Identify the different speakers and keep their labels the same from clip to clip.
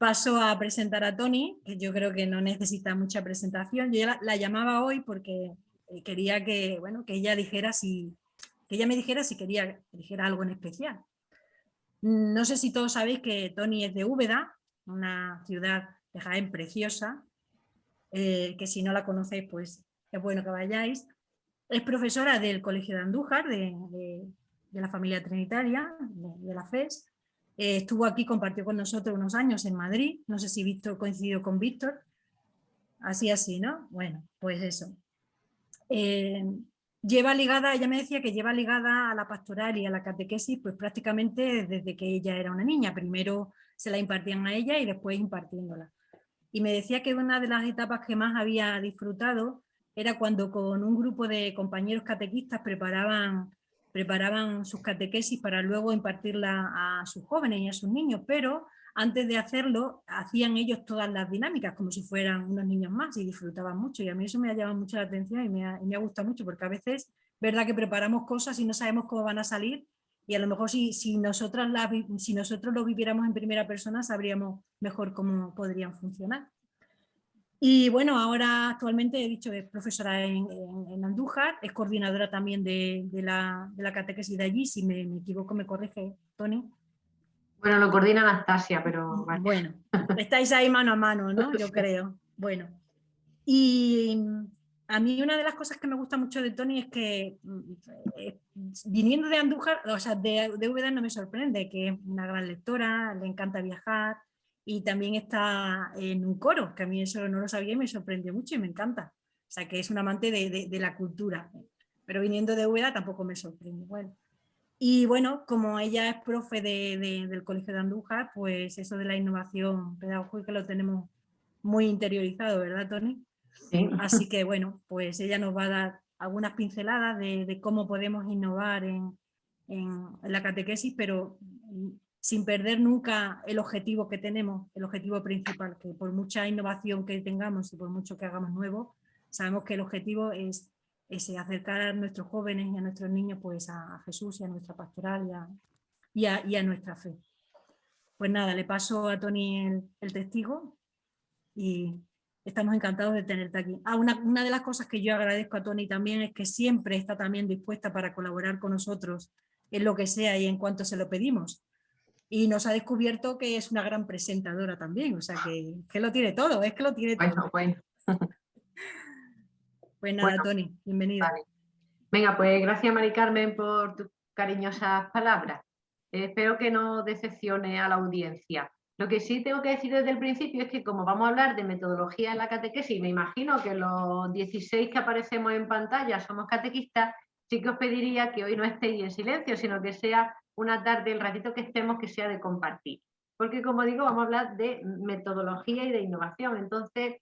Speaker 1: paso a presentar a Toni, que yo creo que no necesita mucha presentación. Yo la llamaba hoy porque quería que, bueno, que ella dijera que ella me dijera si quería que dijera algo en especial. No sé si todos sabéis que Toni es de Úbeda, una ciudad de Jaén preciosa, que si no la conocéis, pues es bueno que vayáis. Es profesora del Colegio de Andújar, de la familia trinitaria, de la FES. Estuvo aquí, compartió con nosotros unos años en Madrid. No sé si Víctor coincidió con Víctor. Así, ¿no? Bueno, pues eso. Lleva ligada, ella me decía que lleva ligada a la pastoral y a la catequesis pues prácticamente desde que ella era una niña. Primero se la impartían a ella y después impartiéndola. Y me decía que una de las etapas que más había disfrutado era cuando con un grupo de compañeros catequistas preparaban sus catequesis para luego impartirla a sus jóvenes y a sus niños, pero antes de hacerlo hacían ellos todas las dinámicas como si fueran unos niños más y disfrutaban mucho, y a mí eso me ha llamado mucho la atención y me ha gustado mucho, porque a veces es verdad que preparamos cosas y no sabemos cómo van a salir, y a lo mejor si nosotros lo viviéramos en primera persona sabríamos mejor cómo podrían funcionar. Y bueno, ahora actualmente he dicho que es profesora en Andújar, es coordinadora también de la catequesis de allí. Si me equivoco me corrige, Toni.
Speaker 2: Bueno, lo coordina Anastasia, pero vale.
Speaker 1: Bueno, estáis ahí mano a mano, ¿no? Yo creo. Bueno, y a mí una de las cosas que me gusta mucho de Toni es que viniendo de Andújar, o sea, de Úbeda no me sorprende, que es una gran lectora, le encanta viajar y también está en un coro, que a mí eso no lo sabía y me sorprendió mucho y me encanta. O sea, que es un amante de la cultura, pero viniendo de Úbeda tampoco me sorprende. Bueno. Y bueno, como ella es profe del Colegio de Andújar, pues eso de la innovación pedagógica lo tenemos muy interiorizado, ¿verdad, Toni?
Speaker 2: Sí.
Speaker 1: Así que bueno, pues ella nos va a dar algunas pinceladas de cómo podemos innovar en la catequesis, pero sin perder nunca el objetivo que tenemos, el objetivo principal, que por mucha innovación que tengamos y por mucho que hagamos nuevo, sabemos que el objetivo es acercar a nuestros jóvenes y a nuestros niños pues a Jesús y a nuestra pastoral y a nuestra fe. Pues nada, le paso a Toni el testigo y estamos encantados de tenerte aquí. Una de las cosas que yo agradezco a Toni también es que siempre está también dispuesta para colaborar con nosotros en lo que sea y en cuanto se lo pedimos. Y nos ha descubierto que es una gran presentadora también, o sea que lo tiene todo, es que lo tiene todo.
Speaker 2: Bueno.
Speaker 1: Pues nada,
Speaker 2: Bueno,
Speaker 1: Toni, bienvenida.
Speaker 2: vale. Venga, pues gracias, Mari Carmen, por tus cariñosas palabras. Espero que no decepcione a la audiencia. Lo que sí tengo que decir desde el principio es que como vamos a hablar de metodología en la catequesis, me imagino que los 16 que aparecemos en pantalla somos catequistas, sí que os pediría que hoy no estéis en silencio, sino que sea una tarde, el ratito que estemos, que sea de compartir. Porque como digo, vamos a hablar de metodología y de innovación, entonces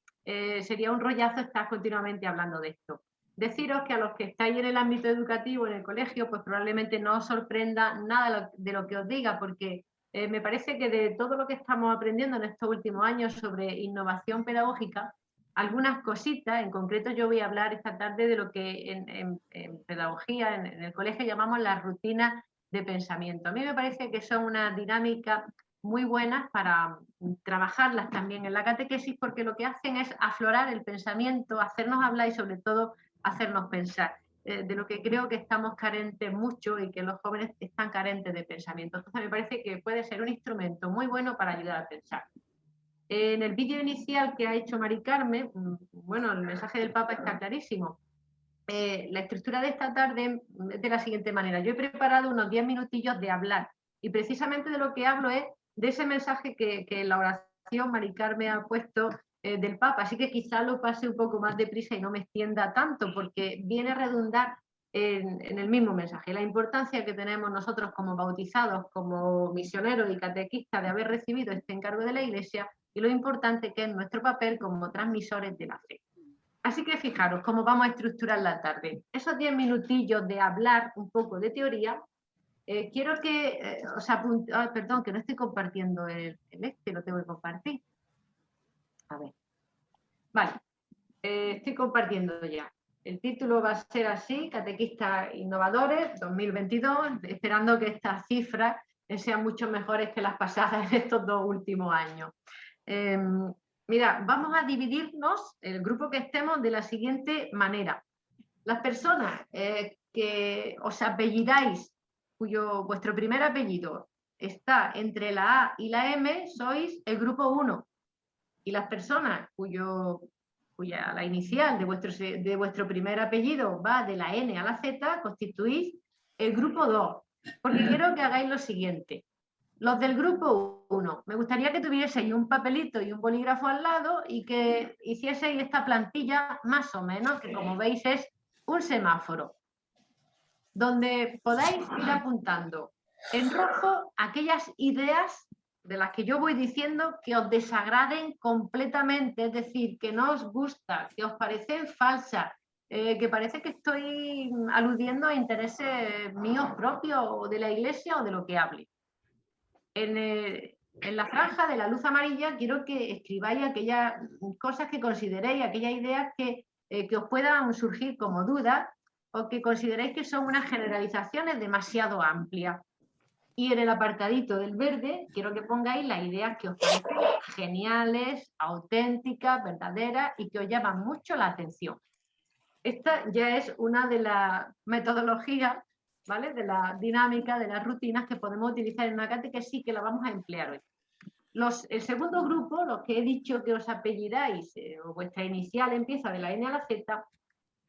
Speaker 2: sería un rollazo estar continuamente hablando de esto. Deciros que a los que estáis en el ámbito educativo, en el colegio, pues probablemente no os sorprenda nada de lo que os diga, porque me parece que de todo lo que estamos aprendiendo en estos últimos años sobre innovación pedagógica, algunas cositas, en concreto yo voy a hablar esta tarde de lo que en pedagogía, en el colegio llamamos las rutinas de pensamiento. A mí me parece que son una dinámica muy buenas para trabajarlas también en la catequesis, porque lo que hacen es aflorar el pensamiento, hacernos hablar y sobre todo hacernos pensar, de lo que creo que estamos carentes mucho y que los jóvenes están carentes de pensamiento. Entonces me parece que puede ser un instrumento muy bueno para ayudar a pensar. En el vídeo inicial que ha hecho Mari Carmen, bueno, el mensaje del Papa está clarísimo. La estructura de esta tarde es de la siguiente manera. Yo he preparado unos 10 minutillos de hablar y precisamente de lo que hablo es de ese mensaje que en la oración Mari Carmen ha puesto del Papa, así que quizá lo pase un poco más deprisa y no me extienda tanto porque viene a redundar en el mismo mensaje, la importancia que tenemos nosotros como bautizados, como misioneros y catequistas de haber recibido este encargo de la Iglesia y lo importante que es nuestro papel como transmisores de la fe. Así que fijaros cómo vamos a estructurar la tarde. Esos 10 minutillos de hablar un poco de teoría, quiero que os apunte... perdón, que no estoy compartiendo lo tengo que compartir. A ver. Vale, estoy compartiendo ya. El título va a ser así, Catequistas Innovadores 2022, esperando que estas cifras sean mucho mejores que las pasadas en estos 2 últimos años. Mira, vamos a dividirnos, el grupo que estemos, de la siguiente manera. Las personas que os apellidáis, vuestro primer apellido está entre la A y la M, sois el grupo 1. Y las personas cuya la inicial de vuestro primer apellido va de la N a la Z, constituís el grupo 2. Porque quiero que hagáis lo siguiente. Los del grupo 1, me gustaría que tuvieseis un papelito y un bolígrafo al lado y que hicieseis esta plantilla más o menos, que como veis es un semáforo, donde podáis ir apuntando en rojo aquellas ideas de las que yo voy diciendo que os desagraden completamente, es decir, que no os gusta, que os parecen falsas, que parece que estoy aludiendo a intereses míos propios o de la iglesia o de lo que hable. En la franja de la luz amarilla quiero que escribáis aquellas cosas que consideréis, aquellas ideas que os puedan surgir como dudas o que consideréis que son unas generalizaciones demasiado amplias. Y en el apartadito del verde quiero que pongáis las ideas que os parecen geniales, auténticas, verdaderas y que os llaman mucho la atención. Esta ya es una de las metodologías, ¿vale?, de la dinámica, de las rutinas que podemos utilizar en una catequesis, que la vamos a emplear hoy. El segundo grupo, los que he dicho que os apellidáis, o vuestra inicial empieza de la N a la Z,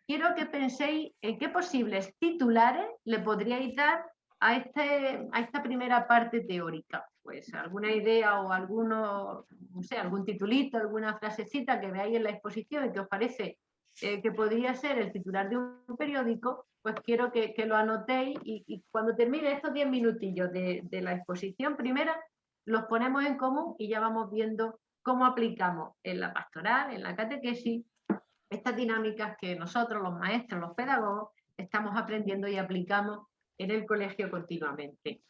Speaker 2: quiero que penséis en qué posibles titulares le podríais dar a esta primera parte teórica. Pues alguna idea o no sé, algún titulito, alguna frasecita que veáis en la exposición y que os parece que podría ser el titular de un periódico, pues quiero que lo anotéis y cuando termine estos 10 minutillos de la exposición primera, los ponemos en común y ya vamos viendo cómo aplicamos en la pastoral, en la catequesis, estas dinámicas que nosotros, los maestros, los pedagogos, estamos aprendiendo y aplicamos en el colegio continuamente.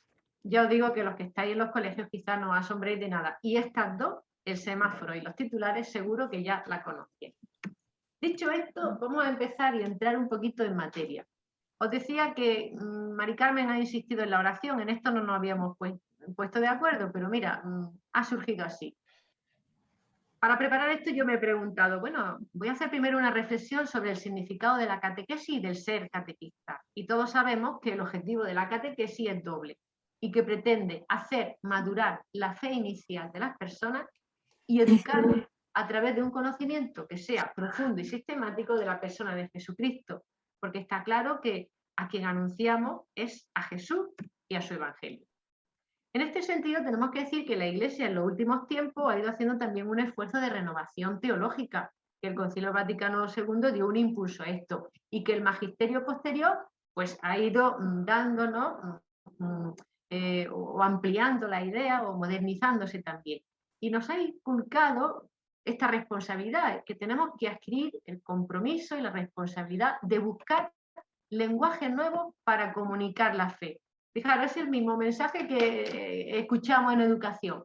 Speaker 2: Ya os digo que los que estáis en los colegios quizás no os asombréis de nada. Y estas dos, el semáforo y los titulares, seguro que ya la conocéis. Dicho esto, vamos a empezar y entrar un poquito en materia. Os decía que Mari Carmen ha insistido en la oración, en esto no nos habíamos puesto de acuerdo, pero mira, ha surgido así. Para preparar esto yo me he preguntado, bueno, voy a hacer primero una reflexión sobre el significado de la catequesis y del ser catequista. Y todos sabemos que el objetivo de la catequesis es doble y que pretende hacer madurar la fe inicial de las personas y educarles a través de un conocimiento que sea profundo y sistemático de la persona de Jesucristo, porque está claro que a quien anunciamos es a Jesús y a su Evangelio. En este sentido, tenemos que decir que la Iglesia en los últimos tiempos ha ido haciendo también un esfuerzo de renovación teológica, que el Concilio Vaticano II dio un impulso a esto y que el magisterio posterior pues, ha ido dándonos o ampliando la idea o modernizándose también. Y nos ha inculcado esta responsabilidad, que tenemos que adquirir el compromiso y la responsabilidad de buscar lenguajes nuevos para comunicar la fe. Fijaros, es el mismo mensaje que escuchamos en educación.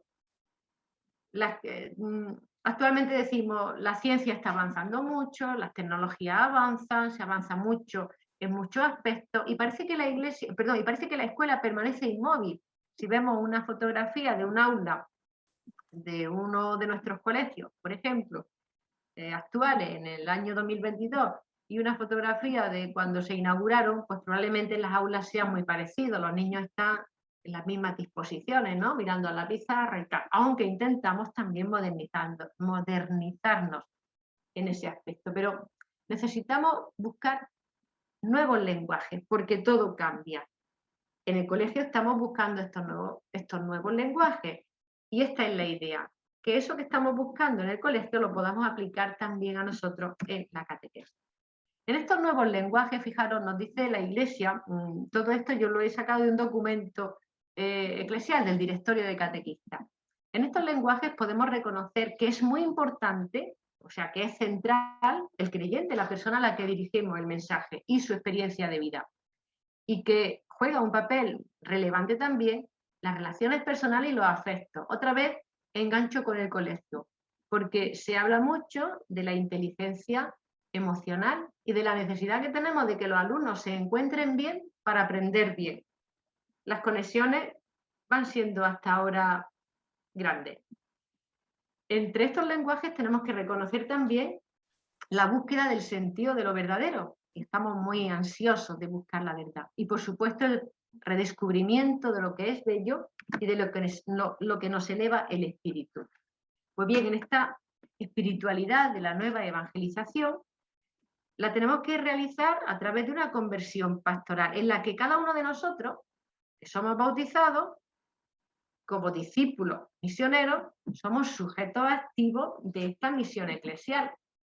Speaker 2: Actualmente decimos, la ciencia está avanzando mucho, las tecnologías avanzan, se avanza mucho en muchos aspectos y parece que la escuela permanece inmóvil. Si vemos una fotografía de un aula de uno de nuestros colegios, por ejemplo, actuales en el año 2022, y una fotografía de cuando se inauguraron, pues probablemente las aulas sean muy parecidos, los niños están en las mismas disposiciones, ¿no?, mirando a la pizarra y tal, aunque intentamos también modernizarnos en ese aspecto, pero necesitamos buscar nuevos lenguajes, porque todo cambia. En el colegio estamos buscando estos nuevos lenguajes, y esta es la idea, que eso que estamos buscando en el colegio lo podamos aplicar también a nosotros en la catequesis. En estos nuevos lenguajes, fijaros, nos dice la Iglesia, todo esto yo lo he sacado de un documento eclesial del Directorio de Catequistas. En estos lenguajes podemos reconocer que es muy importante, o sea, que es central el creyente, la persona a la que dirigimos el mensaje y su experiencia de vida. Y que juega un papel relevante también las relaciones personales y los afectos. Otra vez engancho con el colegio, porque se habla mucho de la inteligencia emocional y de la necesidad que tenemos de que los alumnos se encuentren bien para aprender bien. Las conexiones van siendo hasta ahora grandes. Entre estos lenguajes tenemos que reconocer también la búsqueda del sentido de lo verdadero. Estamos muy ansiosos de buscar la verdad. Y por supuesto el redescubrimiento de lo que es bello y de lo que nos eleva el espíritu. Pues bien, en esta espiritualidad de la nueva evangelización, la tenemos que realizar a través de una conversión pastoral, en la que cada uno de nosotros, que somos bautizados, como discípulos misioneros, somos sujetos activos de esta misión eclesial.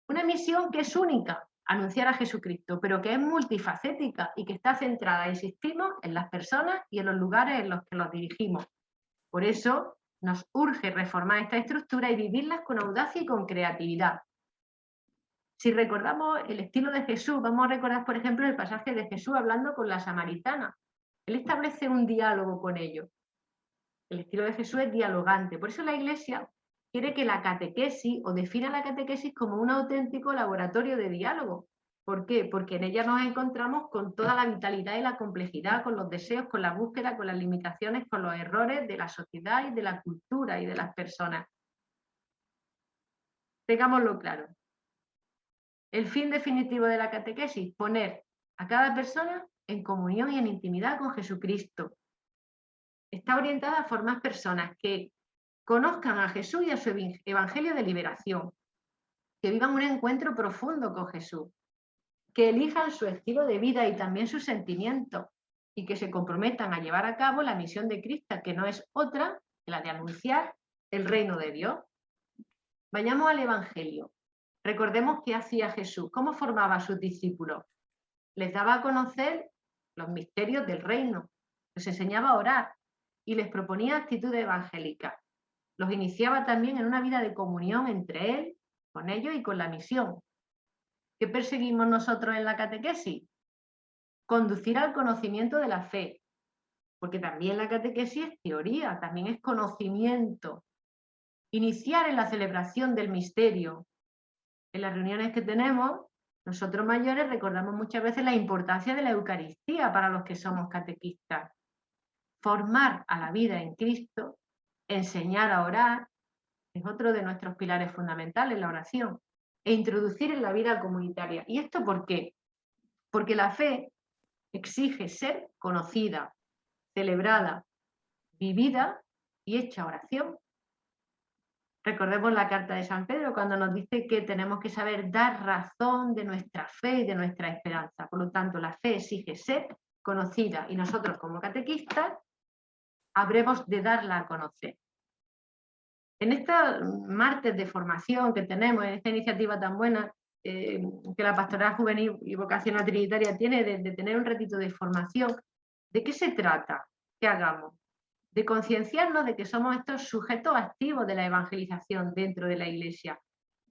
Speaker 2: Una misión que es única, anunciar a Jesucristo, pero que es multifacética y que está centrada, insistimos, en las personas y en los lugares en los que los dirigimos. Por eso nos urge reformar esta estructura y vivirlas con audacia y con creatividad. Si recordamos el estilo de Jesús, vamos a recordar, por ejemplo, el pasaje de Jesús hablando con la samaritana. Él establece un diálogo con ellos. El estilo de Jesús es dialogante. Por eso la Iglesia quiere que la catequesis, o defina la catequesis como un auténtico laboratorio de diálogo. ¿Por qué? Porque en ella nos encontramos con toda la vitalidad y la complejidad, con los deseos, con la búsqueda, con las limitaciones, con los errores de la sociedad y de la cultura y de las personas. Tengámoslo claro. El fin definitivo de la catequesis, poner a cada persona en comunión y en intimidad con Jesucristo. Está orientada a formar personas que conozcan a Jesús y a su evangelio de liberación, que vivan un encuentro profundo con Jesús, que elijan su estilo de vida y también sus sentimientos y que se comprometan a llevar a cabo la misión de Cristo, que no es otra que la de anunciar el reino de Dios. Vayamos al evangelio. Recordemos qué hacía Jesús, cómo formaba a sus discípulos. Les daba a conocer los misterios del reino, les enseñaba a orar y les proponía actitudes evangélicas. Los iniciaba también en una vida de comunión entre él, con ellos y con la misión. ¿Qué perseguimos nosotros en la catequesis? Conducir al conocimiento de la fe, porque también la catequesis es teoría, también es conocimiento. Iniciar en la celebración del misterio. En las reuniones que tenemos, nosotros mayores recordamos muchas veces la importancia de la Eucaristía para los que somos catequistas. Formar a la vida en Cristo, enseñar a orar, es otro de nuestros pilares fundamentales, la oración, e introducir en la vida comunitaria. ¿Y esto por qué? Porque la fe exige ser conocida, celebrada, vivida y hecha oración. Recordemos la carta de San Pedro cuando nos dice que tenemos que saber dar razón de nuestra fe y de nuestra esperanza. Por lo tanto, la fe exige ser conocida y nosotros como catequistas habremos de darla a conocer. En estos martes de formación que tenemos, en esta iniciativa tan buena que la Pastoral Juvenil y Vocacional Trinitaria tiene de tener un ratito de formación, ¿de qué se trata que hagamos? De concienciarnos de que somos estos sujetos activos de la evangelización dentro de la Iglesia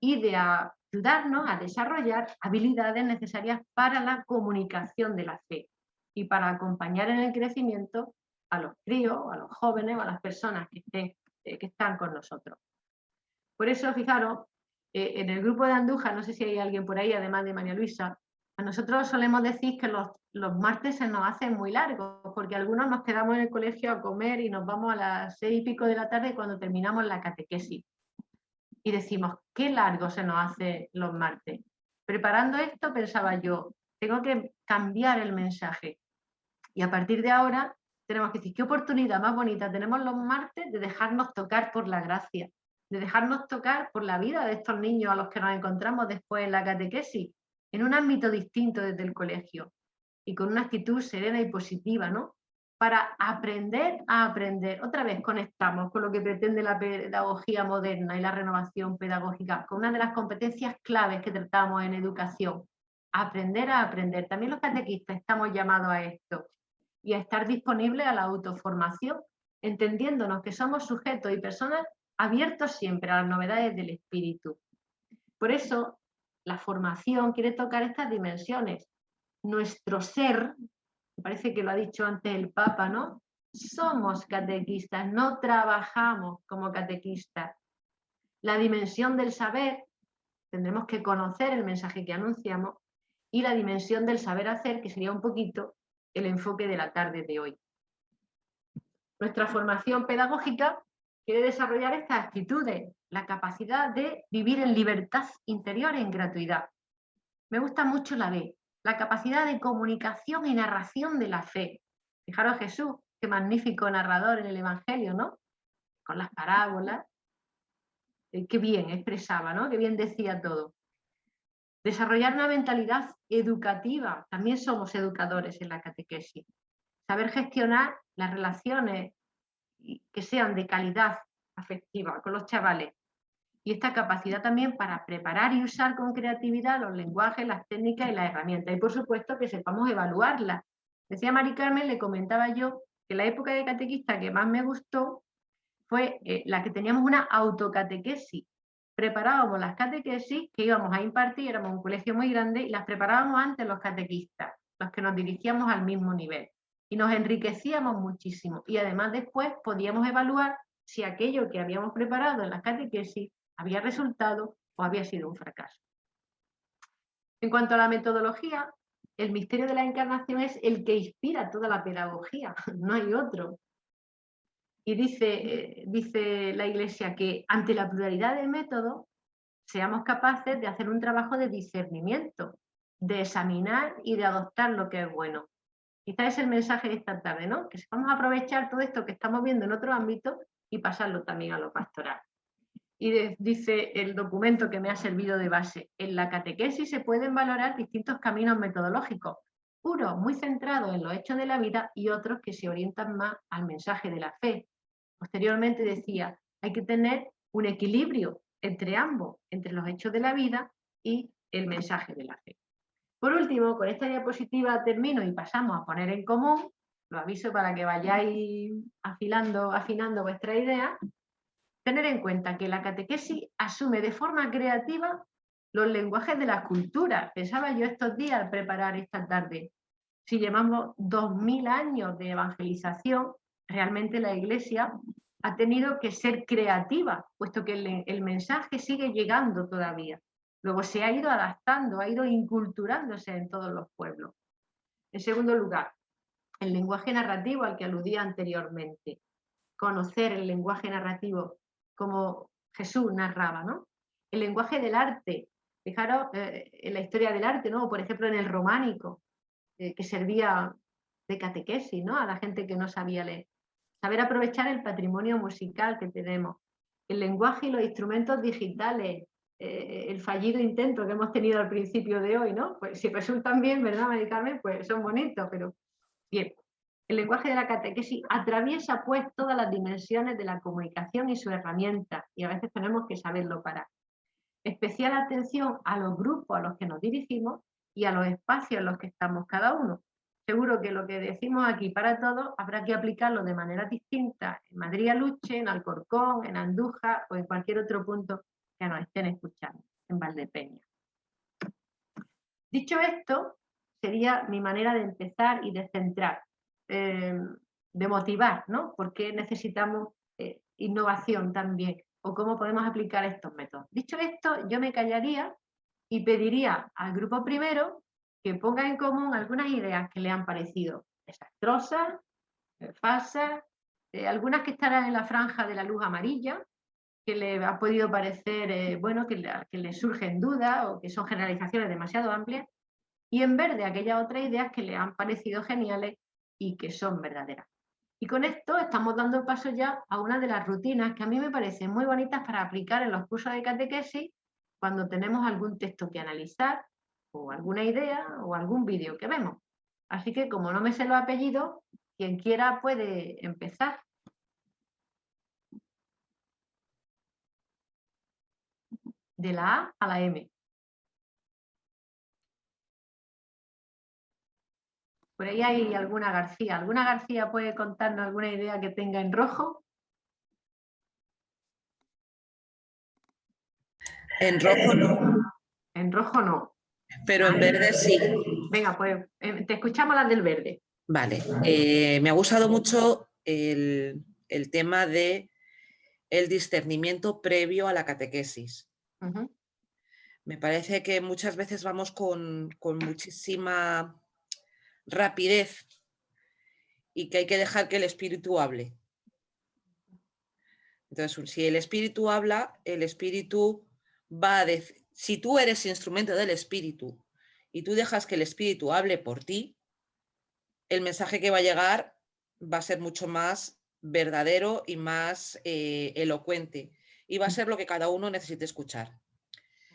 Speaker 2: y de ayudarnos a desarrollar habilidades necesarias para la comunicación de la fe y para acompañar en el crecimiento a los críos, a los jóvenes o a las personas que están con nosotros. Por eso, fijaros, en el grupo de Andújar, no sé si hay alguien por ahí, además de María Luisa, a nosotros solemos decir que los martes se nos hacen muy largos, porque algunos nos quedamos en el colegio a comer y nos vamos a las 6 y pico de la tarde cuando terminamos la catequesis. Y decimos, qué largo se nos hace los martes. Preparando esto pensaba yo, tengo que cambiar el mensaje. Y a partir de ahora tenemos que decir, qué oportunidad más bonita tenemos los martes de dejarnos tocar por la gracia, de dejarnos tocar por la vida de estos niños a los que nos encontramos después en la catequesis, en un ámbito distinto desde el colegio y con una actitud serena y positiva, ¿no? Para aprender a aprender. Otra vez conectamos con lo que pretende la pedagogía moderna y la renovación pedagógica, con una de las competencias claves que tratamos en educación. Aprender a aprender. También los catequistas estamos llamados a esto y a estar disponibles a la autoformación, entendiéndonos que somos sujetos y personas abiertos siempre a las novedades del espíritu. Por eso, la formación quiere tocar estas dimensiones. Nuestro ser, me parece que lo ha dicho antes el Papa, ¿no? Somos catequistas, no trabajamos como catequistas. La dimensión del saber, tendremos que conocer el mensaje que anunciamos, y la dimensión del saber hacer, que sería un poquito el enfoque de la tarde de hoy. Nuestra formación pedagógica quiere desarrollar estas actitudes, la capacidad de vivir en libertad interior y en gratuidad. Me gusta mucho la B, la capacidad de comunicación y narración de la fe. Fijaros Jesús, qué magnífico narrador en el Evangelio, ¿no? Con las parábolas, qué bien expresaba, ¿no? Qué bien decía todo. Desarrollar una mentalidad educativa, también somos educadores en la catequesis. Saber gestionar las relaciones que sean de calidad afectiva con los chavales. Y esta capacidad también para preparar y usar con creatividad los lenguajes, las técnicas y las herramientas. Y por supuesto que sepamos evaluarlas. Decía Mari Carmen, le comentaba yo, que la época de catequista que más me gustó fue la que teníamos una autocatequesis. Preparábamos las catequesis que íbamos a impartir, éramos un colegio muy grande, y las preparábamos antes los catequistas, los que nos dirigíamos al mismo nivel. Y nos enriquecíamos muchísimo. Y además después podíamos evaluar si aquello que habíamos preparado en las catequesis había resultado o había sido un fracaso. En cuanto a la metodología, el misterio de la encarnación es el que inspira toda la pedagogía, no hay otro. Y dice la Iglesia que ante la pluralidad de métodos seamos capaces de hacer un trabajo de discernimiento, de examinar y de adoptar lo que es bueno. Quizás es el mensaje de esta tarde, ¿no? Que sepamos aprovechar todo esto que estamos viendo en otro ámbito y pasarlo también a lo pastoral. Y dice el documento que me ha servido de base, en la catequesis se pueden valorar distintos caminos metodológicos, unos muy centrados en los hechos de la vida y otros que se orientan más al mensaje de la fe. Posteriormente decía, hay que tener un equilibrio entre ambos, entre los hechos de la vida y el mensaje de la fe. Por último, con esta diapositiva termino y pasamos a poner en común, lo aviso para que vayáis afinando vuestra idea. Tener en cuenta que la catequesis asume de forma creativa los lenguajes de la cultura. Pensaba yo estos días al preparar esta tarde. Si llevamos 2000 años de evangelización, realmente la Iglesia ha tenido que ser creativa, puesto que el mensaje sigue llegando todavía. Luego se ha ido adaptando, ha ido inculturándose en todos los pueblos. En segundo lugar, el lenguaje narrativo al que aludía anteriormente. Conocer el lenguaje narrativo como Jesús narraba, ¿no? El lenguaje del arte. Fijaros en la historia del arte, ¿no? Por ejemplo, en el románico, que servía de catequesis, ¿no? A la gente que no sabía leer. Saber aprovechar el patrimonio musical que tenemos. El lenguaje y los instrumentos digitales. El fallido intento que hemos tenido al principio de hoy, ¿no? Pues si resultan bien, ¿verdad, Mari Carmen? Pues son bonitos, pero bien. El lenguaje de la catequesis atraviesa pues todas las dimensiones de la comunicación y su herramienta, y a veces tenemos que saberlo parar. Especial atención a los grupos a los que nos dirigimos y a los espacios en los que estamos cada uno. Seguro que lo que decimos aquí para todos habrá que aplicarlo de manera distinta en Madrid Aluche, en Alcorcón, en Andújar o en cualquier otro punto que nos estén escuchando, en Valdepeña. Dicho esto, sería mi manera de empezar y de centrar, de motivar, ¿no? ¿Por qué necesitamos innovación también? ¿O cómo podemos aplicar estos métodos? Dicho esto, yo me callaría y pediría al grupo primero que ponga en común algunas ideas que le han parecido desastrosas, falsas, algunas que estarán en la franja de la luz amarilla, que le ha podido parecer, bueno, que le surgen dudas o que son generalizaciones demasiado amplias, y en verde aquellas otras ideas que le han parecido geniales y que son verdaderas. Y con esto estamos dando paso ya a una de las rutinas que a mí me parecen muy bonitas para aplicar en los cursos de catequesis cuando tenemos algún texto que analizar o alguna idea o algún vídeo que vemos. Así que como no me sé los apellidos, quien quiera puede empezar. De la A a la M. Por ahí hay alguna García. ¿Alguna García puede contarnos alguna idea que tenga en rojo?
Speaker 3: En rojo no.
Speaker 2: En rojo no.
Speaker 3: Pero en verde sí.
Speaker 2: Venga, pues te escuchamos las del verde.
Speaker 3: Vale. Me ha gustado mucho el tema de el discernimiento previo a la catequesis.
Speaker 2: Uh-huh.
Speaker 3: Me parece que muchas veces vamos con muchísima rapidez y que hay que dejar que el espíritu hable. Entonces, si el espíritu habla, el espíritu va a decir, si tú eres instrumento del espíritu y tú dejas que el espíritu hable por ti, el mensaje que va a llegar va a ser mucho más verdadero y más elocuente, y va a ser lo que cada uno necesite escuchar.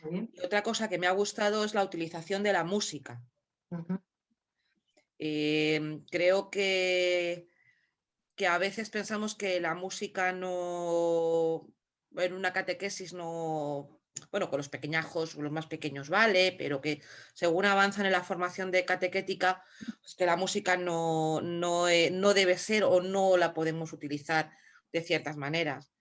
Speaker 2: Muy bien.
Speaker 3: Y otra cosa que me ha gustado es la utilización de la música.
Speaker 2: Ujú.
Speaker 3: Creo que a veces pensamos que la música no, en una catequesis no, bueno, con los pequeñajos, los más pequeños vale, pero que según avanzan en la formación de catequética, pues que la música no debe ser o no la podemos utilizar de ciertas maneras.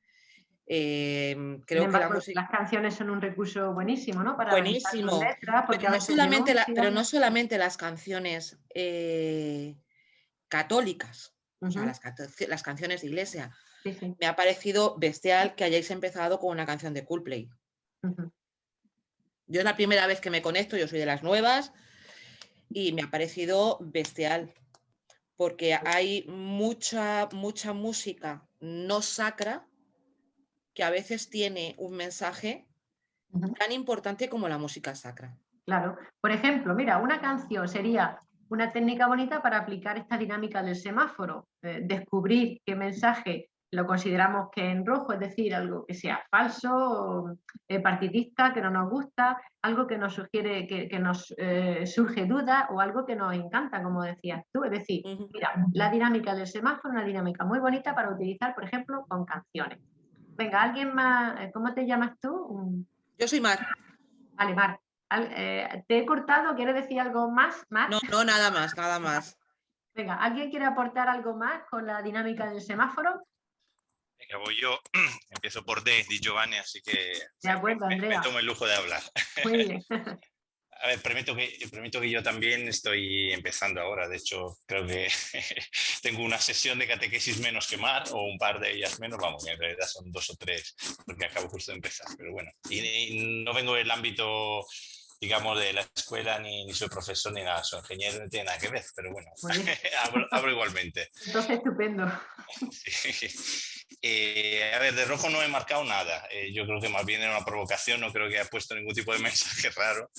Speaker 2: Sin
Speaker 3: Creo que la
Speaker 2: embargo,
Speaker 3: música...
Speaker 2: las canciones son un recurso buenísimo, ¿no? Para revisar sus
Speaker 3: Buenísimo,
Speaker 2: letras, porque a veces
Speaker 3: pero
Speaker 2: denuncian.
Speaker 3: no solamente las canciones católicas, o sea,
Speaker 2: Ujú.
Speaker 3: las canciones de iglesia.
Speaker 2: Sí, sí.
Speaker 3: Me ha parecido bestial que hayáis empezado con una canción de Coldplay.
Speaker 2: Ujú.
Speaker 3: Yo es la primera vez que me conecto, yo soy de las nuevas, y me ha parecido bestial, porque hay mucha música no sacra que a veces tiene un mensaje
Speaker 2: Ujú.
Speaker 3: tan importante como la música sacra.
Speaker 2: Claro. Por ejemplo, mira, una canción sería una técnica bonita para aplicar esta dinámica del semáforo. Descubrir qué mensaje lo consideramos que en rojo, es decir, algo que sea falso, partidista, que no nos gusta, algo que nos sugiere, que nos surge duda, o algo que nos encanta, como decías tú. Es decir, mira, la dinámica del semáforo es una dinámica muy bonita para utilizar, por ejemplo, con canciones. Venga, alguien más, ¿cómo te llamas tú?
Speaker 3: Yo soy Mar.
Speaker 2: Vale, Mar. Te he cortado, ¿quieres decir algo más, Mar?
Speaker 3: No, no, nada más, nada más.
Speaker 2: Venga, ¿alguien quiere aportar algo más con la dinámica del semáforo?
Speaker 4: Venga, voy yo. Empiezo por D, di Giovanni, así que
Speaker 2: De acuerdo,
Speaker 4: me
Speaker 2: Andrea.
Speaker 4: tomo el lujo de hablar.
Speaker 2: Muy bien.
Speaker 4: A ver, permito que yo también estoy empezando ahora. De hecho, creo que tengo una sesión de catequesis menos que Mar, o un par de ellas menos. Vamos, en realidad son 2 o 3, porque acabo justo de empezar. Pero bueno, y no vengo del ámbito, digamos, de la escuela, ni soy profesor, ni nada. Soy ingeniero, no tiene nada que ver, pero bueno,
Speaker 2: Muy bien.
Speaker 4: hablo igualmente.
Speaker 2: Entonces, estupendo.
Speaker 4: Sí. A ver, de rojo no he marcado nada. Yo creo que más bien era una provocación, no creo que haya puesto ningún tipo de mensaje raro.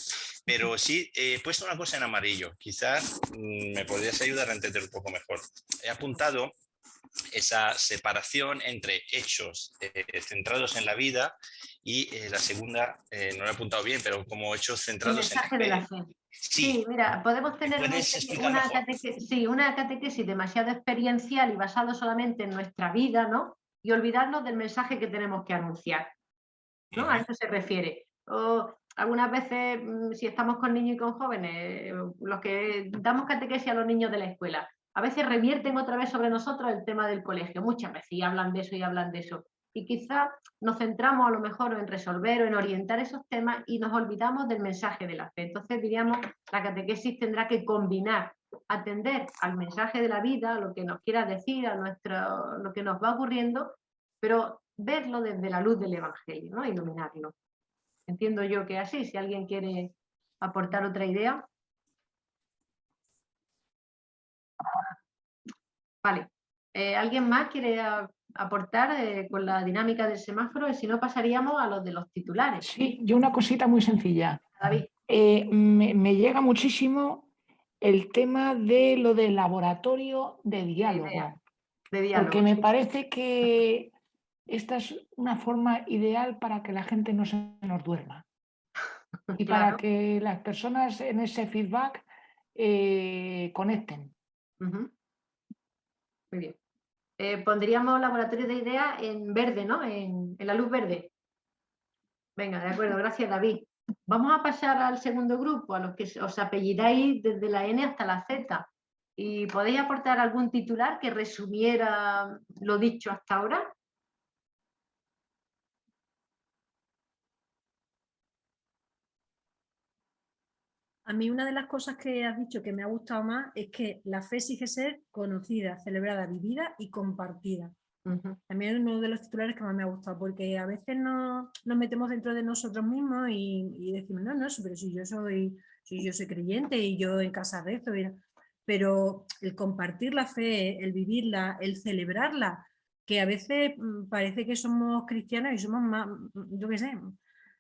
Speaker 4: Pero sí he puesto una cosa en amarillo. Quizás me podrías ayudar a entender un poco mejor. He apuntado esa separación entre hechos centrados en la vida y la segunda, no lo he apuntado bien, pero como hechos
Speaker 2: El
Speaker 4: centrados en la
Speaker 2: mensaje de la
Speaker 4: fe.
Speaker 2: fe.
Speaker 4: Sí,
Speaker 2: Sí, mira, podemos
Speaker 4: ¿me
Speaker 2: tener
Speaker 4: puedes explicar mejor?
Speaker 2: una catequesis demasiado experiencial y basado solamente en nuestra vida, ¿no? Y olvidarnos del mensaje que tenemos que anunciar, ¿no? A eso se refiere. O algunas veces, si estamos con niños y con jóvenes, los que damos catequesis a los niños de la escuela, a veces revierten otra vez sobre nosotros el tema del colegio, muchas veces, y hablan de eso y hablan de eso. Y quizá nos centramos a lo mejor en resolver o en orientar esos temas y nos olvidamos del mensaje de la fe. Entonces diríamos, la catequesis tendrá que combinar, atender al mensaje de la vida, a lo que nos quiera decir, a lo que nos va ocurriendo, pero verlo desde la luz del Evangelio, ¿no? Iluminarlo. Entiendo yo que así, si alguien quiere aportar otra idea. Vale. ¿Alguien más quiere aportar con la dinámica del semáforo? Y si no, pasaríamos a los de los titulares.
Speaker 5: Sí, yo una cosita muy sencilla.
Speaker 2: David.
Speaker 5: Me llega muchísimo el tema de lo del laboratorio de diálogo,
Speaker 2: De diálogo.
Speaker 5: porque me parece que esta es una forma ideal para que la gente no se nos duerma y
Speaker 2: Claro.
Speaker 5: para que las personas en ese feedback conecten.
Speaker 2: Muy bien. Pondríamos laboratorio de ideas en verde, ¿no? En la luz verde. Venga, de acuerdo, gracias, David. Vamos a pasar al segundo grupo, a los que os apellidáis desde la N hasta la Z. ¿Y podéis aportar algún titular que resumiera lo dicho hasta ahora?
Speaker 1: A mí una de las cosas que has dicho que me ha gustado más es que la fe exige ser conocida, celebrada, vivida y compartida. También es uno de los titulares que más me ha gustado, porque a veces nos metemos dentro de nosotros mismos y decimos, no, pero si yo soy creyente y yo en casa rezo, pero el compartir la fe, el vivirla, el celebrarla, que a veces parece que somos cristianos y somos más, yo qué sé,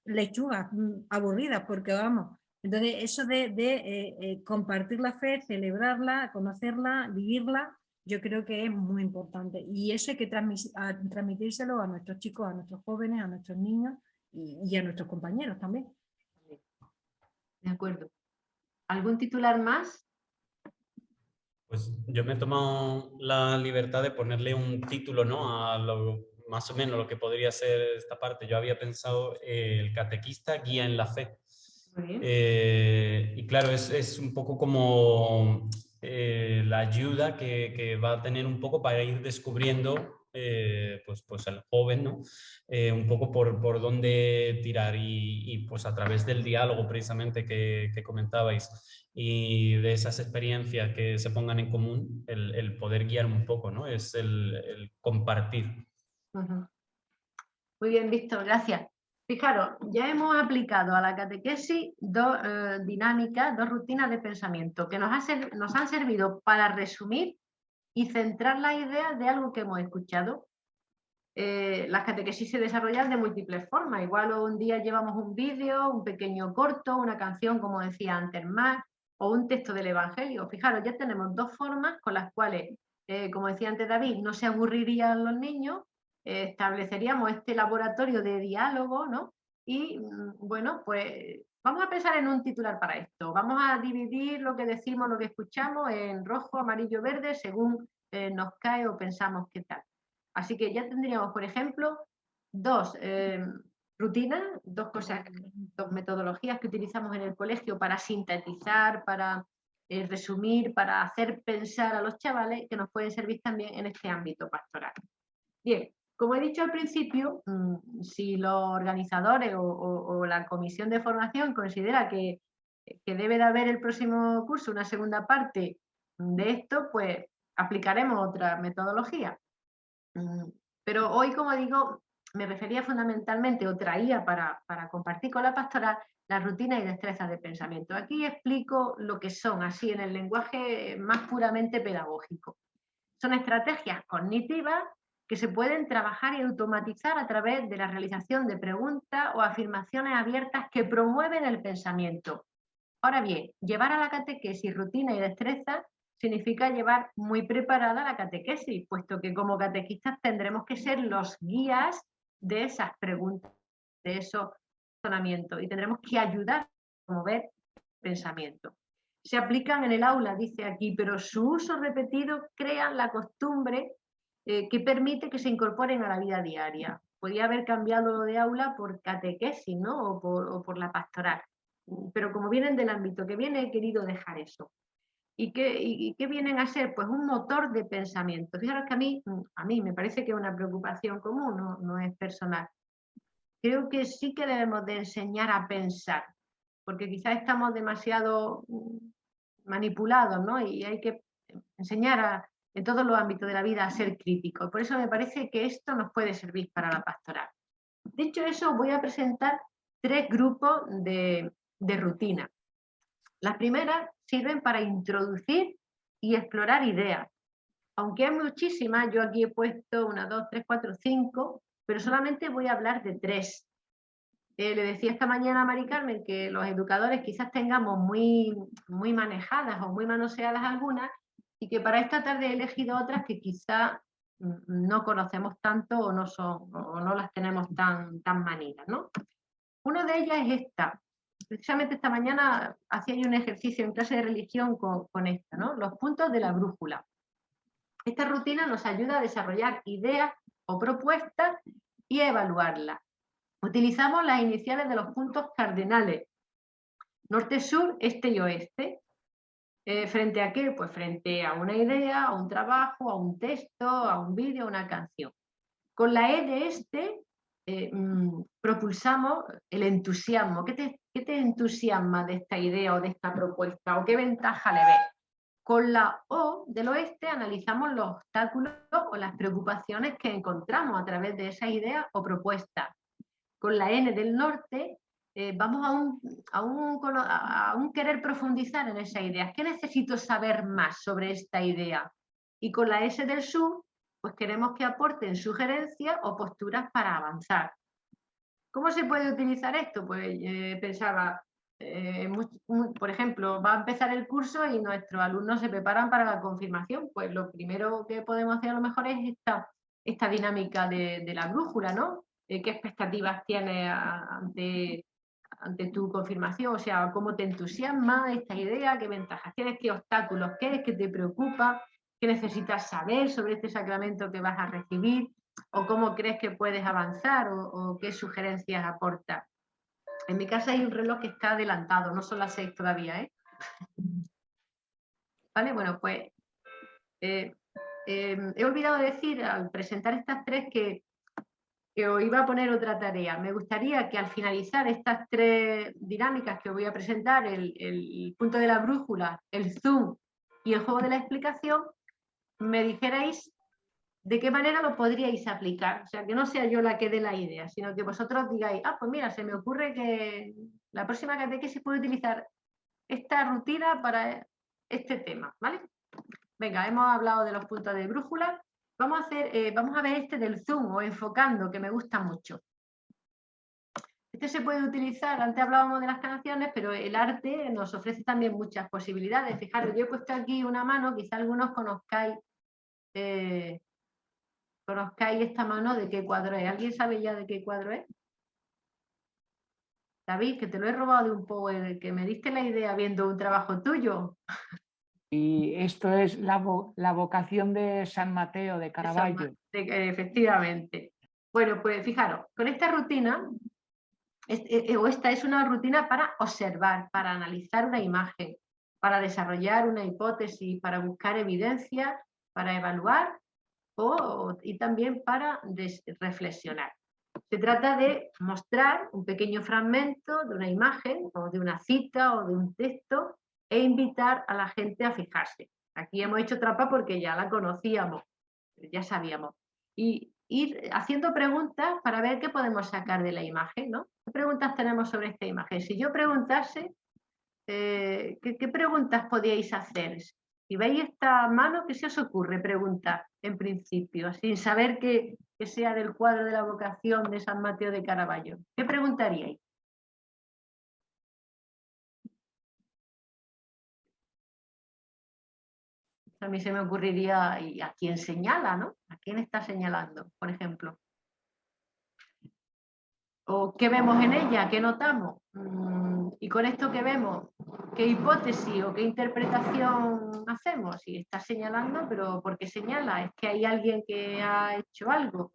Speaker 1: lechugas aburridas, porque vamos. Entonces, eso de compartir la fe, celebrarla, conocerla, vivirla, yo creo que es muy importante. Y eso hay que transmitírselo a nuestros chicos, a nuestros jóvenes, a nuestros niños y a nuestros compañeros también.
Speaker 2: De acuerdo. ¿Algún titular más?
Speaker 6: Pues yo me he tomado la libertad de ponerle un título, ¿no? A lo, más o menos lo que podría ser esta parte. Yo había pensado el catequista guía en la fe.
Speaker 2: Muy bien.
Speaker 6: Y claro, es un poco como la ayuda que va a tener un poco para ir descubriendo pues al joven, ¿no? Un poco por dónde tirar y pues a través del diálogo precisamente que comentabais y de esas experiencias que se pongan en común, el poder guiar un poco, ¿no? Es el compartir.
Speaker 2: Ujú. Muy bien, Víctor, gracias. Fijaros, ya hemos aplicado a la catequesis dos dinámicas, dos rutinas de pensamiento que nos han servido para resumir y centrar las ideas de algo que hemos escuchado. Las catequesis se desarrollan de múltiples formas. Igual un día llevamos un vídeo, un pequeño corto, una canción, como decía antes más, o un texto del Evangelio. Fijaros, ya tenemos dos formas con las cuales, como decía antes David, no se aburrirían los niños, estableceríamos este laboratorio de diálogo, ¿no? Y bueno, pues vamos a pensar en un titular para esto. Vamos a dividir lo que decimos, lo que escuchamos en rojo, amarillo, verde, según nos cae o pensamos que tal. Así que ya tendríamos, por ejemplo, dos rutinas, dos metodologías que utilizamos en el colegio para sintetizar, para resumir, para hacer pensar a los chavales, que nos pueden servir también en este ámbito pastoral. Bien, como he dicho al principio, si los organizadores o la comisión de formación considera que debe de haber el próximo curso una segunda parte de esto, pues aplicaremos otra metodología. Pero hoy, como digo, me refería fundamentalmente o traía para compartir con la pastoral las rutinas y destrezas de pensamiento. Aquí explico lo que son, así en el lenguaje más puramente pedagógico. Son estrategias cognitivas que se pueden trabajar y automatizar a través de la realización de preguntas o afirmaciones abiertas que promueven el pensamiento. Ahora bien, llevar a la catequesis rutina y destrezas significa llevar muy preparada la catequesis, puesto que como catequistas tendremos que ser los guías de esas preguntas, de esos razonamientos, y tendremos que ayudar a promover el pensamiento. Se aplican en el aula, dice aquí, pero su uso repetido crea la costumbre que permite que se incorporen a la vida diaria. Podría haber cambiado de aula por catequesis, ¿no? o por la pastoral, pero como vienen del ámbito que viene, he querido dejar eso. ¿Y qué vienen a ser? Pues un motor de pensamiento. Fijaros que a mí me parece que es una preocupación común, no es personal. Creo que sí que debemos de enseñar a pensar, porque quizás estamos demasiado manipulados, ¿no? Y hay que enseñar en todos los ámbitos de la vida a ser críticos. Por eso me parece que esto nos puede servir para la pastoral. Dicho eso, voy a presentar 3 grupos de rutina. Las primeras sirven para introducir y explorar ideas. Aunque hay muchísimas, yo aquí he puesto 1, 2, 3, 4, 5, pero solamente voy a hablar de 3. Le decía esta mañana a Mari Carmen que los educadores quizás tengamos muy manejadas o muy manoseadas algunas, y que para esta tarde he elegido otras que quizá no conocemos tanto o no las tenemos tan manidas, ¿no? Una de ellas es esta. Precisamente esta mañana hacía yo un ejercicio en clase de religión con esta, ¿no? Los puntos de la brújula. Esta rutina nos ayuda a desarrollar ideas o propuestas y a evaluarlas. Utilizamos las iniciales de los puntos cardinales: norte, sur, este y oeste. ¿Frente a qué? Pues frente a una idea, a un trabajo, a un texto, a un vídeo, a una canción. Con la E de este propulsamos el entusiasmo. ¿Qué te entusiasma de esta idea o de esta propuesta? ¿O qué ventaja le ves? Con la O del oeste analizamos los obstáculos o las preocupaciones que encontramos a través de esa idea o propuesta. Con la N del norte vamos a un querer profundizar en esa idea. ¿Qué necesito saber más sobre esta idea? Y con la S del sur, pues queremos que aporten sugerencias o posturas para avanzar. ¿Cómo se puede utilizar esto? Pues pensaba, por ejemplo, va a empezar el curso y nuestros alumnos se preparan para la confirmación. Pues lo primero que podemos hacer a lo mejor es esta dinámica de la brújula, ¿no? ¿Qué expectativas tienes ante tu confirmación? O sea, ¿cómo te entusiasma esta idea? ¿Qué ventajas tienes? ¿Qué obstáculos tienes? ¿Qué te preocupa? ¿Qué necesitas saber sobre este sacramento que vas a recibir? ¿O cómo crees que puedes avanzar? ¿O qué sugerencias aportas? En mi casa hay un reloj que está adelantado, no son las 6 todavía, ¿eh? ¿Vale? Bueno, pues he olvidado decir al presentar estas 3 que os iba a poner otra tarea. Me gustaría que al finalizar estas 3 dinámicas que os voy a presentar, el punto de la brújula, el zoom y el juego de la explicación, me dijerais de qué manera lo podríais aplicar. O sea, que no sea yo la que dé la idea, sino que vosotros digáis, pues mira, se me ocurre que la próxima catequesis puede utilizar esta rutina para este tema, ¿vale? Venga, hemos hablado de los puntos de brújula. Vamos a ver este del zoom o enfocando, que me gusta mucho. Este se puede utilizar, antes hablábamos de las canciones, pero el arte nos ofrece también muchas posibilidades. Fijaros, yo he puesto aquí una mano, quizá algunos conozcáis esta mano de qué cuadro es. ¿Alguien sabe ya de qué cuadro es? David, que te lo he robado de un power, que me diste la idea viendo un trabajo tuyo.
Speaker 5: Y esto es la vocación de San Mateo de Caravaggio.
Speaker 2: Efectivamente. Bueno, pues fijaros, con esta rutina, esta es una rutina para observar, para analizar una imagen, para desarrollar una hipótesis, para buscar evidencia, para evaluar y también para reflexionar. Se trata de mostrar un pequeño fragmento de una imagen o de una cita o de un texto e invitar a la gente a fijarse. Aquí hemos hecho trampa porque ya la conocíamos, ya sabíamos. Y ir haciendo preguntas para ver qué podemos sacar de la imagen, ¿no? ¿Qué preguntas tenemos sobre esta imagen? Si yo preguntase, ¿qué preguntas podíais hacer? Si veis esta mano, ¿qué se os ocurre preguntar en principio, sin saber que sea del cuadro de la vocación de San Mateo de Caravaggio? ¿Qué preguntaríais? A mí se me ocurriría, ¿y a quién señala, no? ¿A quién está señalando, por ejemplo? ¿O qué vemos en ella? ¿Qué notamos? Y con esto que vemos, ¿qué hipótesis o qué interpretación hacemos? Si está señalando, pero ¿por qué señala? ¿Es que hay alguien que ha hecho algo?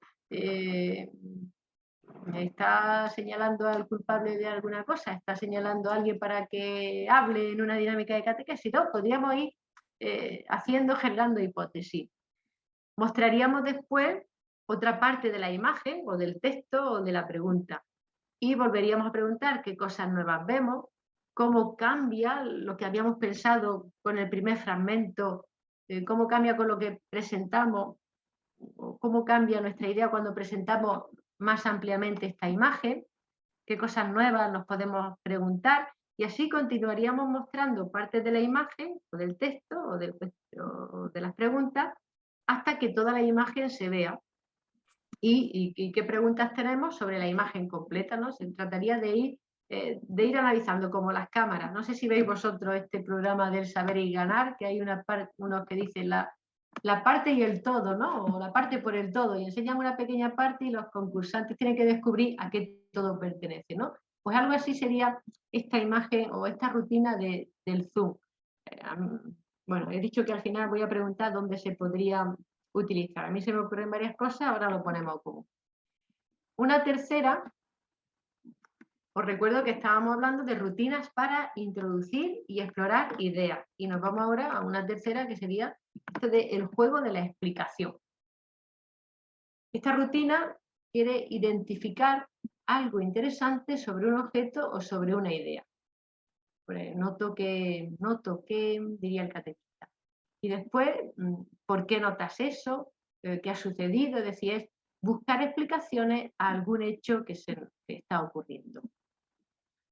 Speaker 2: ¿Está señalando al culpable de alguna cosa? ¿Está señalando a alguien para que hable en una dinámica de catequesis? ¿No? Podríamos ir generando hipótesis. Mostraríamos después otra parte de la imagen o del texto o de la pregunta y volveríamos a preguntar qué cosas nuevas vemos, cómo cambia lo que habíamos pensado con el primer fragmento, cómo cambia con lo que presentamos, o cómo cambia nuestra idea cuando presentamos más ampliamente esta imagen, qué cosas nuevas nos podemos preguntar. Y así continuaríamos mostrando partes de la imagen, o del texto, o de las preguntas, hasta que toda la imagen se vea. ¿Y qué preguntas tenemos sobre la imagen completa, ¿no? Se trataría de ir analizando como las cámaras. No sé si veis vosotros este programa del saber y ganar, que hay unos que dicen la parte y el todo, ¿no? O la parte por el todo, y enseñan una pequeña parte y los concursantes tienen que descubrir a qué todo pertenece, ¿no? Pues algo así sería esta imagen o esta rutina del Zoom. Bueno, he dicho que al final voy a preguntar dónde se podría utilizar. A mí se me ocurren varias cosas, ahora lo ponemos como. Una tercera, os recuerdo que estábamos hablando de rutinas para introducir y explorar ideas. Y nos vamos ahora a una tercera que sería esto del juego de la explicación. Esta rutina quiere identificar algo interesante sobre un objeto o sobre una idea. Noto que, diría el catequista. Y después, ¿por qué notas eso? ¿Qué ha sucedido? Es decir, es buscar explicaciones a algún hecho que está ocurriendo.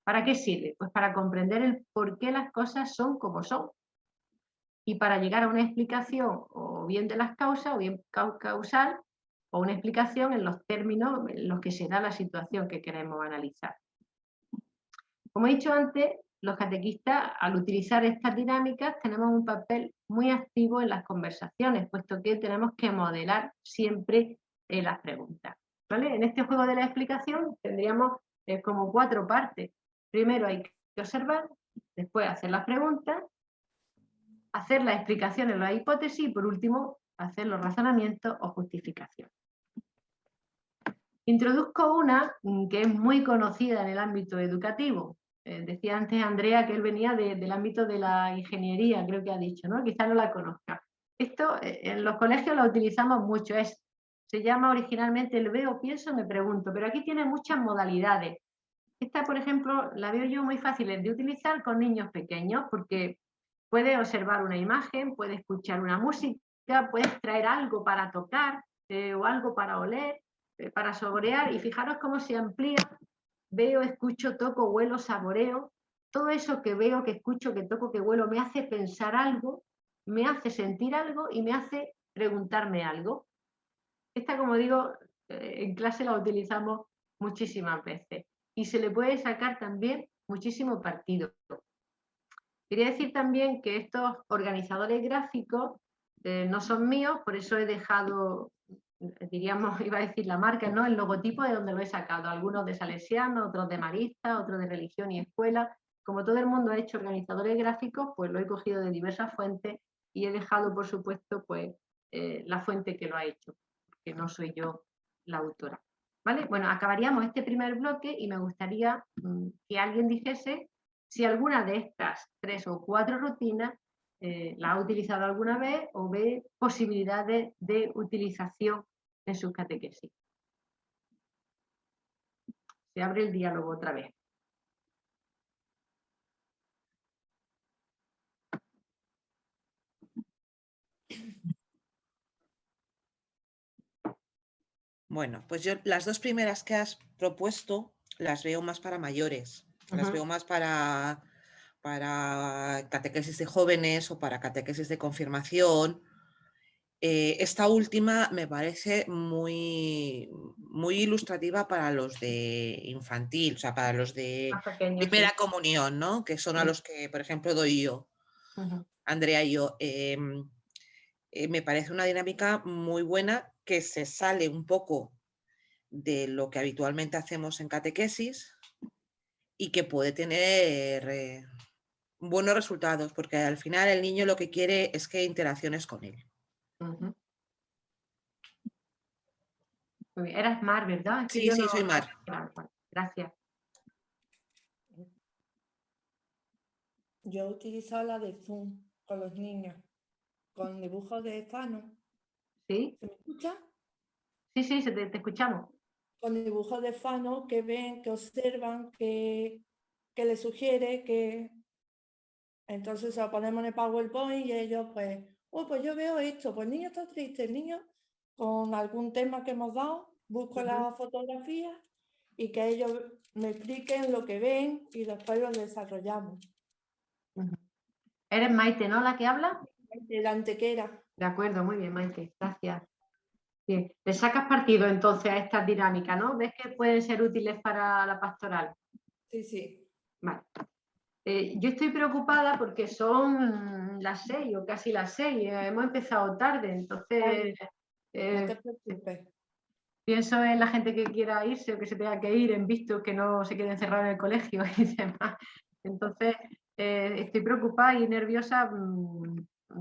Speaker 2: ¿Para qué sirve? Pues para comprender el por qué las cosas son como son. Y para llegar a una explicación o bien de las causas, o bien causal, o una explicación en los términos en los que se da la situación que queremos analizar. Como he dicho antes, los catequistas, al utilizar estas dinámicas, tenemos un papel muy activo en las conversaciones, puesto que tenemos que modelar siempre las preguntas, ¿vale? En este juego de la explicación tendríamos como 4 partes. Primero hay que observar, después hacer las preguntas, hacer las explicaciones, las hipótesis y por último hacer los razonamientos o justificaciones. Introduzco una que es muy conocida en el ámbito educativo. Decía antes Andrea que él venía del ámbito de la ingeniería, creo que ha dicho, ¿no? Quizá no la conozca. Esto en los colegios lo utilizamos mucho, se llama originalmente el veo, pienso, me pregunto, pero aquí tiene muchas modalidades. Esta, por ejemplo, la veo yo muy fácil de utilizar con niños pequeños porque puedes observar una imagen, puedes escuchar una música, puedes traer algo para tocar o algo para oler, para saborear, y fijaros cómo se amplía. Veo, escucho, toco, huelo, saboreo. Todo eso que veo, que escucho, que toco, que huelo, me hace pensar algo, me hace sentir algo y me hace preguntarme algo. Esta, como digo, en clase la utilizamos muchísimas veces y se le puede sacar también muchísimo partido. Quería decir también que estos organizadores gráficos no son míos, por eso he dejado, diríamos, iba a decir la marca, ¿no? El logotipo de donde lo he sacado, algunos de Salesiano, otros de Marista, otros de Religión y Escuela. Como todo el mundo ha hecho organizadores gráficos, pues lo he cogido de diversas fuentes y he dejado, por supuesto, pues la fuente que lo ha hecho, que no soy yo la autora. ¿Vale? Bueno, acabaríamos este primer bloque y me gustaría que alguien dijese si alguna de estas 3 o 4 rutinas la ha utilizado alguna vez o ve posibilidades de utilización en sus catequesis. Se abre el diálogo otra vez.
Speaker 3: Bueno, pues yo las 2 primeras que has propuesto las veo más para mayores, las veo más para catequesis de jóvenes o para catequesis de confirmación. Esta última me parece muy, muy ilustrativa para los de infantil, o sea, para los de primera comunión, ¿no? Que son a los que, por ejemplo, doy yo, Andrea y yo. Me parece una dinámica muy buena que se sale un poco de lo que habitualmente hacemos en catequesis y que puede tener buenos resultados, porque al final el niño lo que quiere es que interacciones con él.
Speaker 2: Eras Mar, ¿verdad? Es que
Speaker 3: sí, soy Mar.
Speaker 2: Gracias.
Speaker 7: Yo he utilizado la de Zoom con los niños, con dibujos de Fano.
Speaker 2: ¿Sí?
Speaker 7: ¿Se me escucha?
Speaker 2: Sí, te escuchamos.
Speaker 7: Con dibujos de Fano que ven, que observan, que les sugiere, que entonces se lo ponemos en el PowerPoint y ellos pues, pues yo veo esto, pues el niño está triste, el niño con algún tema que hemos dado, busco la fotografía y que ellos me expliquen lo que ven y después lo desarrollamos.
Speaker 2: Eres Maite, ¿no? ¿La que habla?
Speaker 7: La Antequera.
Speaker 2: De acuerdo, muy bien, Maite, gracias. Bien, le sacas partido entonces a estas dinámicas, ¿no? ¿Ves que pueden ser útiles para la pastoral?
Speaker 7: Sí.
Speaker 2: Vale. Yo estoy preocupada porque son las 6 o casi las 6, hemos empezado tarde, entonces
Speaker 7: no te preocupes.
Speaker 2: Pienso en la gente que quiera irse o que se tenga que ir, en visto que no se quede encerrado en el colegio y demás. Entonces, estoy preocupada y nerviosa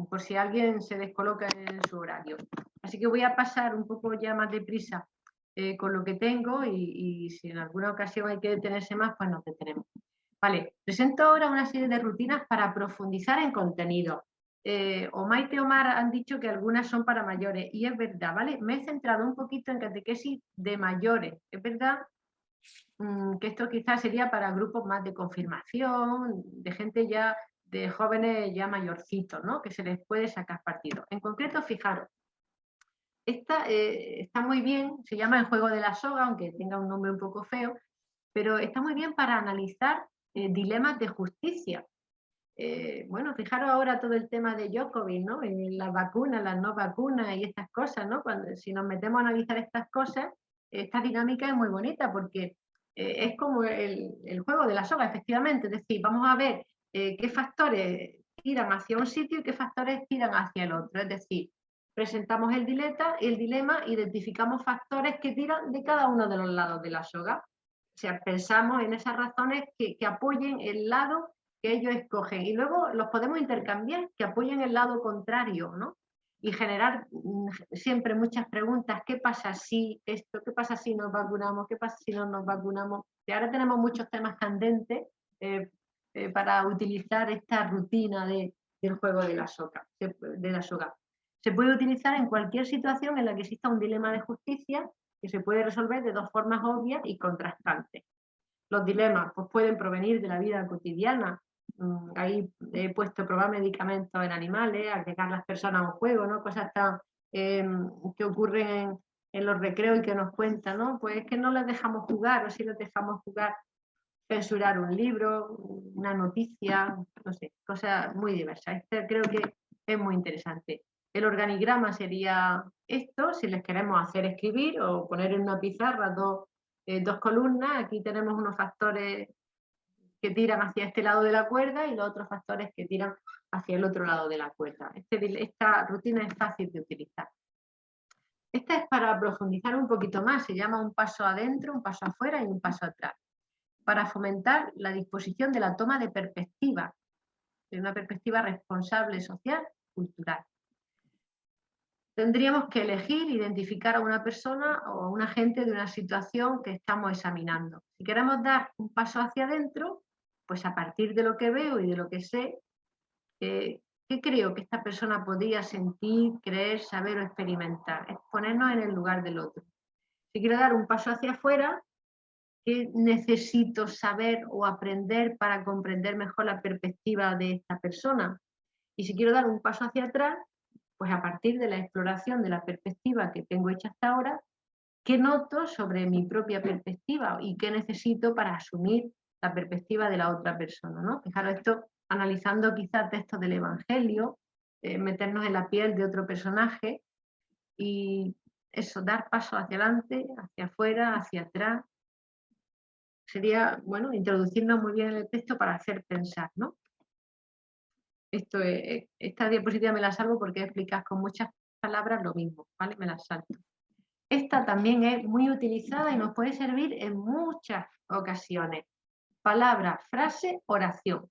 Speaker 2: por si alguien se descoloca en su horario. Así que voy a pasar un poco ya más deprisa con lo que tengo y si en alguna ocasión hay que detenerse más, pues nos detenemos. Vale, presento ahora una serie de rutinas para profundizar en contenido. O Maite o Mar han dicho que algunas son para mayores y es verdad, ¿vale? Me he centrado un poquito en catequesis de mayores. Es verdad que esto quizás sería para grupos más de confirmación, de gente ya, de jóvenes ya mayorcitos, ¿no? Que se les puede sacar partido. En concreto, fijaros, esta está muy bien, se llama El juego de la soga, aunque tenga un nombre un poco feo, pero está muy bien para analizar dilemas de justicia. bueno, fijaros ahora todo el tema de Djokovic, ¿no? Las vacunas, las no vacunas y estas cosas, ¿no? Si nos metemos a analizar estas cosas, esta dinámica es muy bonita porque es como el juego de la soga, efectivamente. Es decir, vamos a ver qué factores tiran hacia un sitio y qué factores tiran hacia el otro. Es decir, presentamos el dilema, identificamos factores que tiran de cada uno de los lados de la soga. O sea, pensamos en esas razones que apoyen el lado que ellos escogen y luego los podemos intercambiar, que apoyen el lado contrario, ¿no? Y generar siempre muchas preguntas. ¿Qué pasa si esto? ¿Qué pasa si nos vacunamos? ¿Qué pasa si no nos vacunamos? Y ahora tenemos muchos temas candentes para utilizar esta rutina del juego de la soga. Se puede utilizar en cualquier situación en la que exista un dilema de justicia que se puede resolver de dos formas obvias y contrastantes. Los dilemas pues, pueden provenir de la vida cotidiana. Ahí he puesto probar medicamentos en animales, agregar las personas a un juego, ¿no? Cosas tan, que ocurren en los recreos y que nos cuentan, ¿no? Pues es que no les dejamos jugar, o si les dejamos jugar, censurar un libro, una noticia, no sé, cosas muy diversas. Creo que es muy interesante. El organigrama sería esto, si les queremos hacer escribir o poner en una pizarra dos columnas. Aquí tenemos unos factores que tiran hacia este lado de la cuerda y los otros factores que tiran hacia el otro lado de la cuerda. Esta rutina es fácil de utilizar. Esta es para profundizar un poquito más, se llama un paso adentro, un paso afuera y un paso atrás, para fomentar la disposición de la toma de perspectiva, de una perspectiva responsable, social, cultural. Tendríamos que elegir, identificar a una persona o a un agente de una situación que estamos examinando. Si queremos dar un paso hacia adentro, pues a partir de lo que veo y de lo que sé, ¿qué creo que esta persona podría sentir, creer, saber o experimentar? Es ponernos en el lugar del otro. Si quiero dar un paso hacia afuera, ¿qué necesito saber o aprender para comprender mejor la perspectiva de esta persona? Y si quiero dar un paso hacia atrás, pues a partir de la exploración de la perspectiva que tengo hecha hasta ahora, ¿qué noto sobre mi propia perspectiva y qué necesito para asumir la perspectiva de la otra persona, ¿no? Fijaros esto analizando quizás textos del Evangelio, meternos en la piel de otro personaje y eso, dar pasos hacia adelante, hacia afuera, hacia atrás. Sería, bueno, introducirnos muy bien en el texto para hacer pensar, ¿no? Esta diapositiva me la salvo porque explicas con muchas palabras lo mismo, ¿vale? Me la salto. Esta también es muy utilizada y nos puede servir en muchas ocasiones. Palabra, frase, oración.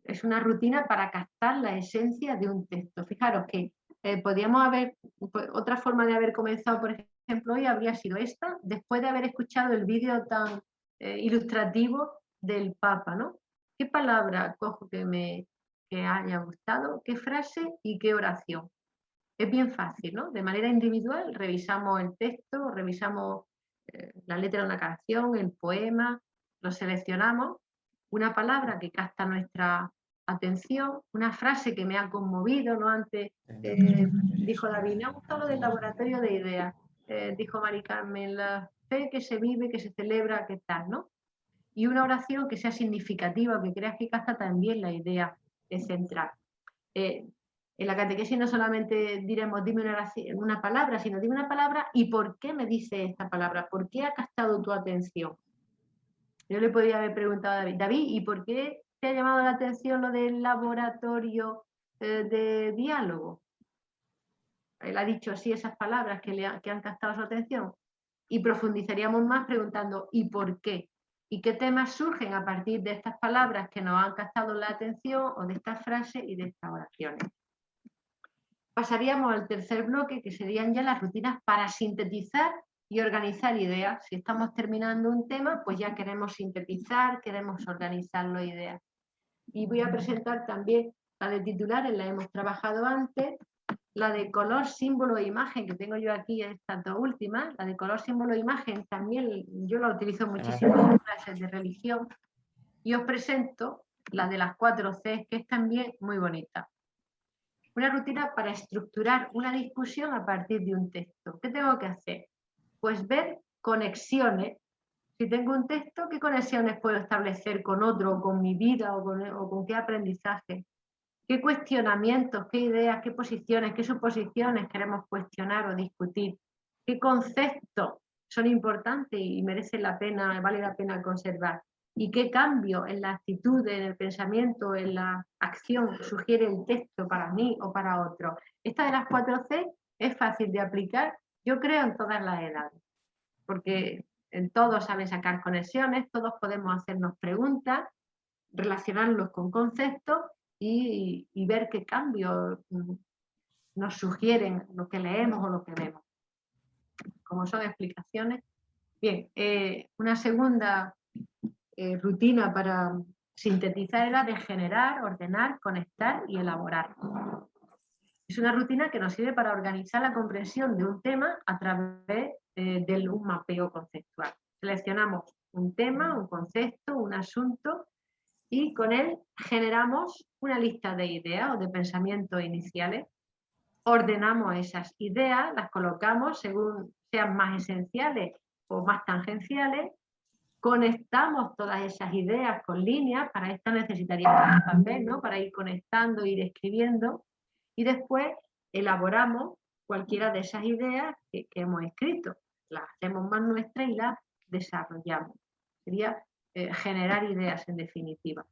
Speaker 2: Es una rutina para captar la esencia de un texto. Fijaros que podríamos haber, pues, otra forma de haber comenzado, por ejemplo, hoy habría sido esta, después de haber escuchado el vídeo tan ilustrativo del Papa, ¿no? ¿Qué palabra cojo que haya gustado? ¿Qué frase y qué oración? Es bien fácil, ¿no? De manera individual revisamos el texto, revisamos la letra de una canción, el poema, lo seleccionamos, una palabra que capta nuestra atención, una frase que me ha conmovido, ¿no? Antes dijo David, me ha gustado lo del laboratorio de ideas, dijo Mari Carmen, la fe que se vive, que se celebra, ¿qué tal, no? Y una oración que sea significativa, que creas que capta también la idea central. En la catequesis no solamente diremos dime una palabra, sino dime una palabra y por qué me dice esta palabra, por qué ha captado tu atención. Yo le podría haber preguntado a David, ¿y por qué te ha llamado la atención lo del laboratorio de diálogo? Él ha dicho así esas palabras que han captado su atención. Y profundizaríamos más preguntando ¿y por qué? ¿Y qué temas surgen a partir de estas palabras que nos han captado la atención o de estas frases y de estas oraciones? Pasaríamos al tercer bloque, que serían ya las rutinas para sintetizar y organizar ideas. Si estamos terminando un tema, pues ya queremos sintetizar, queremos organizar las ideas. Y voy a presentar también la de titulares, la hemos trabajado antes, la de color, símbolo e imagen, que tengo yo aquí, estas dos últimas. La de color, símbolo e imagen también yo la utilizo muchísimo en clases de religión. Y os presento la de las 4 Cs, que es también muy bonita. Una rutina para estructurar una discusión a partir de un texto. ¿Qué tengo que hacer? Pues ver conexiones Si tengo un texto, ¿qué conexiones puedo establecer con otro, con mi vida o con qué aprendizaje? ¿Qué cuestionamientos, qué ideas, qué posiciones, qué suposiciones queremos cuestionar o discutir? ¿Qué conceptos son importantes y merecen la pena, vale la pena conservar? ¿Y qué cambio en la actitud, en el pensamiento, en la acción sugiere el texto para mí o para otro? Esta de las 4C es fácil de aplicar, yo creo, en todas las edades, porque en todos saben sacar conexiones, todos podemos hacernos preguntas, relacionarlos con conceptos y ver qué cambios nos sugieren lo que leemos o lo que vemos. Como son explicaciones. Bien, una segunda rutina para sintetizar era de generar, ordenar, conectar y elaborar. Es una rutina que nos sirve para organizar la comprensión de un tema a través de un mapeo conceptual. Seleccionamos un tema, un concepto, un asunto y con él generamos una lista de ideas o de pensamientos iniciales. Ordenamos esas ideas, las colocamos según sean más esenciales o más tangenciales. Conectamos todas esas ideas con líneas, para esto necesitaríamos un papel, ¿no? Para ir conectando, ir escribiendo. Y después elaboramos cualquiera de esas ideas que hemos escrito. Las hacemos más nuestras y las desarrollamos. Sería generar ideas en definitiva.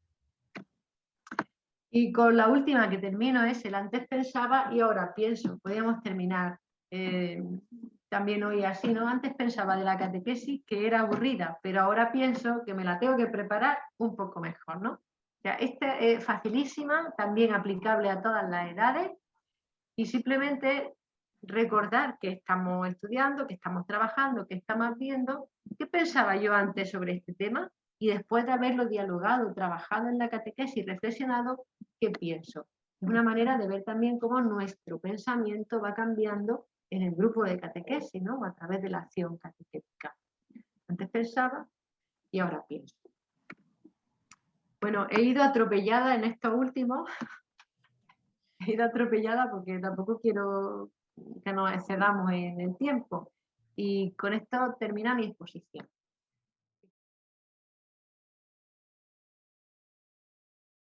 Speaker 2: Y con la última que termino es el antes pensaba y ahora pienso. Podríamos terminar también hoy así, ¿no? Antes pensaba de la catequesis que era aburrida, pero ahora pienso que me la tengo que preparar un poco mejor, ¿no? O sea, esta es facilísima, también aplicable a todas las edades y simplemente recordar que estamos estudiando, que estamos trabajando, que estamos viendo. ¿Qué pensaba yo antes sobre este tema? Y después de haberlo dialogado, trabajado en la catequesis, reflexionado, ¿qué pienso? Es una manera de ver también cómo nuestro pensamiento va cambiando en el grupo de catequesis, ¿no? A través de la acción catequética. Antes pensaba y ahora pienso. Bueno, he ido atropellada en esto último. He ido atropellada porque tampoco quiero que nos excedamos en el tiempo. Y con esto termina mi exposición.